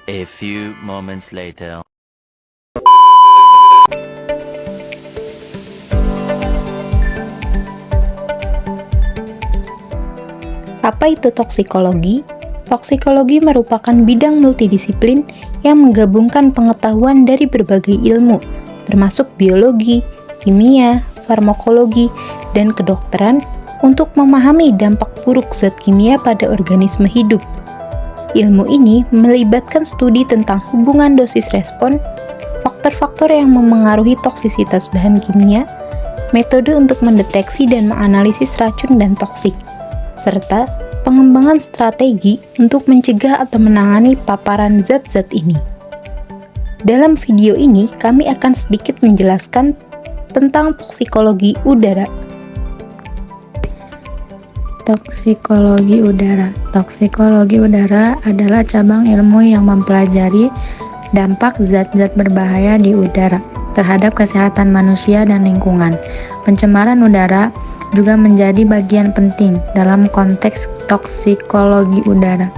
A few moments later. Apa itu toksikologi? Toksikologi merupakan bidang multidisiplin yang menggabungkan pengetahuan dari berbagai ilmu, termasuk biologi, kimia, farmakologi, dan kedokteran untuk memahami dampak buruk zat kimia pada organisme hidup. Ilmu ini melibatkan studi tentang hubungan dosis respon, faktor-faktor yang memengaruhi toksisitas bahan kimia, metode untuk mendeteksi dan menganalisis racun dan toksik, serta pengembangan strategi untuk mencegah atau menangani paparan zat-zat ini. Dalam video ini, kami akan sedikit menjelaskan tentang toksikologi udara. Toksikologi udara. Toksikologi udara adalah cabang ilmu yang mempelajari dampak zat-zat berbahaya di udara terhadap kesehatan manusia dan lingkungan. Pencemaran udara juga menjadi bagian penting dalam konteks toksikologi udara.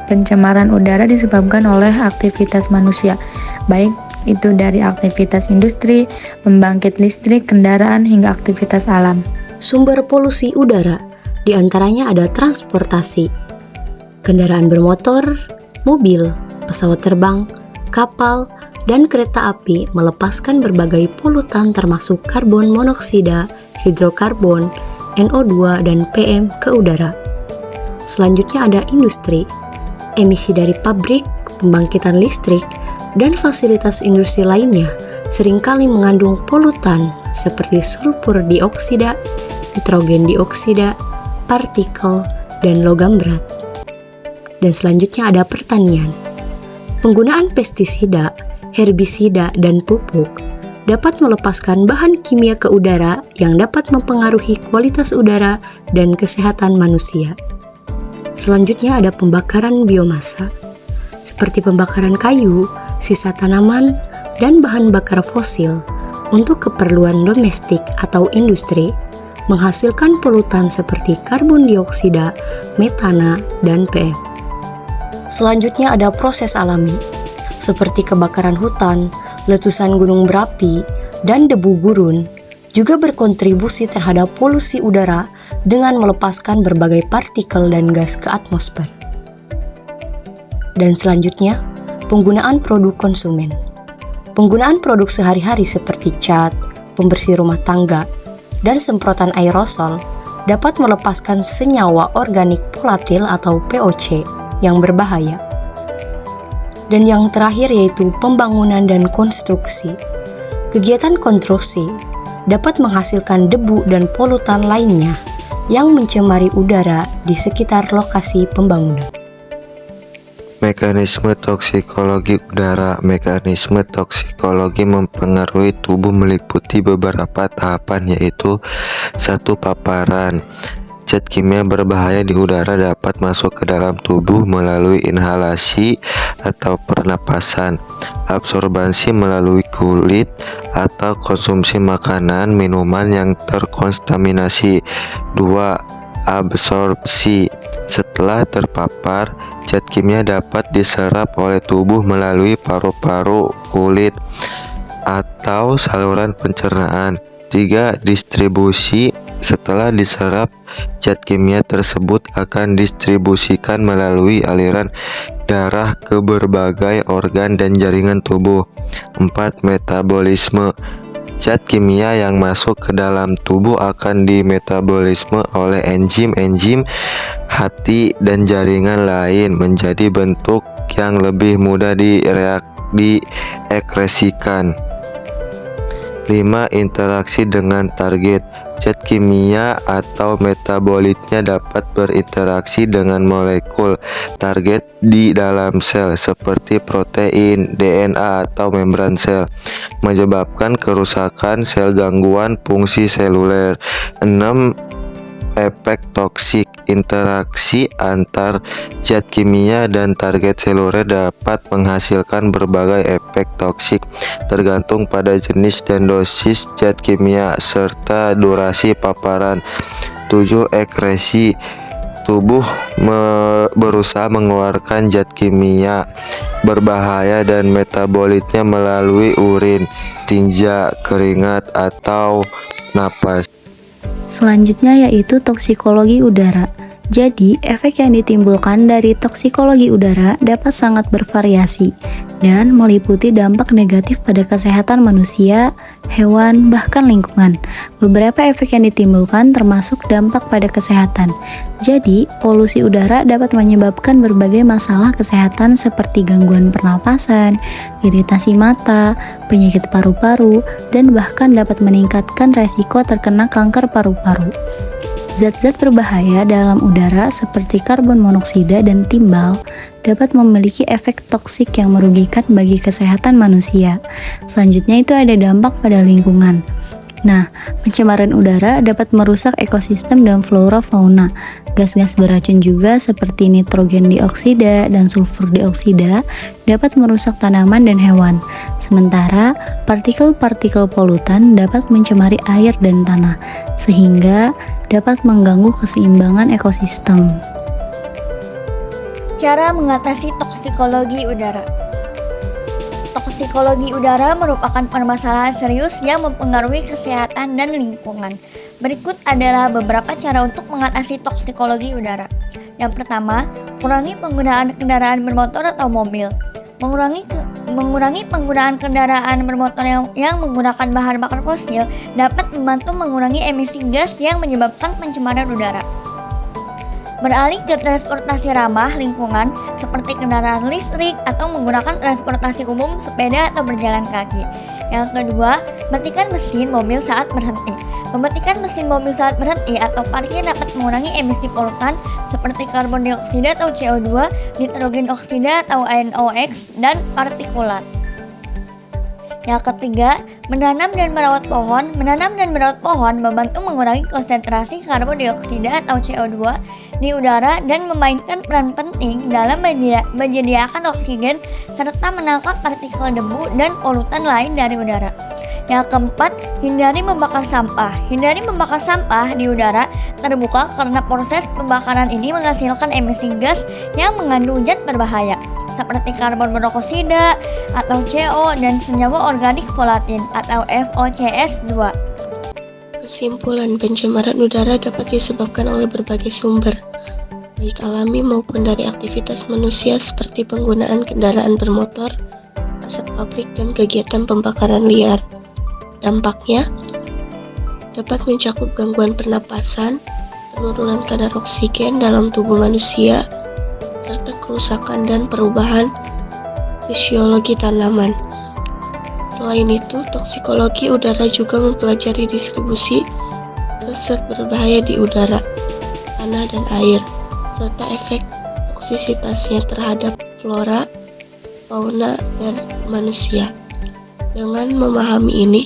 Pencemaran udara disebabkan oleh aktivitas manusia, baik itu dari aktivitas industri, pembangkit listrik, kendaraan, hingga aktivitas alam. Sumber polusi udara di antaranya ada transportasi, kendaraan bermotor, mobil, pesawat terbang, kapal, dan kereta api melepaskan berbagai polutan termasuk karbon monoksida, hidrokarbon, NO2, dan PM ke udara. Selanjutnya ada industri, emisi dari pabrik, pembangkitan listrik, dan fasilitas industri lainnya seringkali mengandung polutan seperti sulfur dioksida, nitrogen dioksida, partikel, dan logam berat. Dan selanjutnya ada pertanian. Penggunaan pestisida, herbisida, dan pupuk dapat melepaskan bahan kimia ke udara yang dapat mempengaruhi kualitas udara dan kesehatan manusia. Selanjutnya ada pembakaran biomasa, seperti pembakaran kayu, sisa tanaman, dan bahan bakar fosil untuk keperluan domestik atau industri, menghasilkan polutan seperti karbon dioksida, metana, dan PM. Selanjutnya ada proses alami, seperti kebakaran hutan, letusan gunung berapi, dan debu gurun, juga berkontribusi terhadap polusi udara dengan melepaskan berbagai partikel dan gas ke atmosfer. Dan selanjutnya, penggunaan produk konsumen. Penggunaan produk sehari-hari seperti cat, pembersih rumah tangga, dan semprotan aerosol dapat melepaskan senyawa organik volatil atau VOC yang berbahaya. Dan yang terakhir yaitu pembangunan dan konstruksi. Kegiatan konstruksi dapat menghasilkan debu dan polutan lainnya yang mencemari udara di sekitar lokasi pembangunan. Mekanisme toksikologi udara. Mekanisme toksikologi mempengaruhi tubuh meliputi beberapa tahapan, yaitu 1. Paparan. Zat kimia berbahaya di udara dapat masuk ke dalam tubuh melalui inhalasi atau pernapasan, absorbansi melalui kulit, atau konsumsi makanan, minuman yang terkontaminasi. 2. Absorpsi. Setelah terpapar, zat kimia dapat diserap oleh tubuh melalui paru-paru, kulit, atau saluran pencernaan. 3. Distribusi. Setelah diserap, zat kimia tersebut akan distribusikan melalui aliran darah ke berbagai organ dan jaringan tubuh. 4. Metabolisme. Zat kimia yang masuk ke dalam tubuh akan dimetabolisme oleh enzim-enzim hati dan jaringan lain menjadi bentuk yang lebih mudah diekskresikan. 5. Interaksi dengan target. Zat kimia atau metabolitnya dapat berinteraksi dengan molekul target di dalam sel seperti protein, DNA, atau membran sel, menyebabkan kerusakan sel, gangguan fungsi seluler. 6. Efek toksik. Interaksi antar zat kimia dan target seluler dapat menghasilkan berbagai efek toksik tergantung pada jenis dan dosis zat kimia serta durasi paparan. 7. Ekskresi. tubuh berusaha mengeluarkan zat kimia berbahaya dan metabolitnya melalui urin, tinja, keringat, atau napas. Selanjutnya yaitu toksikologi udara. Jadi, efek yang ditimbulkan dari toksikologi udara dapat sangat bervariasi dan meliputi dampak negatif pada kesehatan manusia, hewan, bahkan lingkungan. Beberapa efek yang ditimbulkan termasuk dampak pada kesehatan. Jadi, polusi udara dapat menyebabkan berbagai masalah kesehatan seperti gangguan pernapasan, iritasi mata, penyakit paru-paru, dan bahkan dapat meningkatkan resiko terkena kanker paru-paru. Zat-zat berbahaya dalam udara seperti karbon monoksida dan timbal dapat memiliki efek toksik yang merugikan bagi kesehatan manusia. Selanjutnya itu ada dampak pada lingkungan. Nah, pencemaran udara dapat merusak ekosistem dan flora fauna. Gas-gas beracun juga seperti nitrogen dioksida dan sulfur dioksida dapat merusak tanaman dan hewan. Sementara, partikel-partikel polutan dapat mencemari air dan tanah, sehingga dapat mengganggu keseimbangan ekosistem. Cara mengatasi toksikologi udara. Toksikologi udara merupakan permasalahan serius yang mempengaruhi kesehatan dan lingkungan. Berikut adalah beberapa cara untuk mengatasi toksikologi udara. Yang pertama, kurangi penggunaan kendaraan bermotor atau mobil. Mengurangi penggunaan kendaraan bermotor yang menggunakan bahan bakar fosil dapat membantu mengurangi emisi gas yang menyebabkan pencemaran udara. Beralih ke transportasi ramah lingkungan seperti kendaraan listrik atau menggunakan transportasi umum, sepeda atau berjalan kaki. Yang kedua, matikan mesin mobil saat berhenti. Mematikan mesin mobil saat berhenti atau parkir dapat mengurangi emisi polutan seperti karbon dioksida atau CO2, nitrogen oksida atau NOx, dan partikulat. Yang ketiga, menanam dan merawat pohon. Menanam dan merawat pohon membantu mengurangi konsentrasi karbon dioksida atau CO2 di udara dan memainkan peran penting dalam menyediakan oksigen serta menangkap partikel debu dan polutan lain dari udara. Yang keempat, hindari membakar sampah. Hindari membakar sampah di udara terbuka karena proses pembakaran ini menghasilkan emisi gas yang mengandung zat berbahaya seperti karbon monoksida atau CO dan senyawa organik volatil atau VOCS2. Kesimpulan, pencemaran udara dapat disebabkan oleh berbagai sumber, baik alami maupun dari aktivitas manusia seperti penggunaan kendaraan bermotor, asap pabrik, dan kegiatan pembakaran liar. Dampaknya dapat mencakup gangguan pernapasan, penurunan kadar oksigen dalam tubuh manusia, serta kerusakan dan perubahan fisiologi tanaman. Selain itu, toksikologi udara juga mempelajari distribusi zat berbahaya di udara, tanah, dan air, serta efek toksisitasnya terhadap flora, fauna, dan manusia. Dengan memahami ini,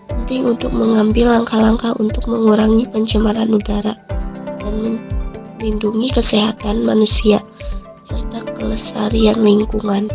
penting untuk mengambil langkah-langkah untuk mengurangi pencemaran udara dan melindungi kesehatan manusia serta kelestarian lingkungan.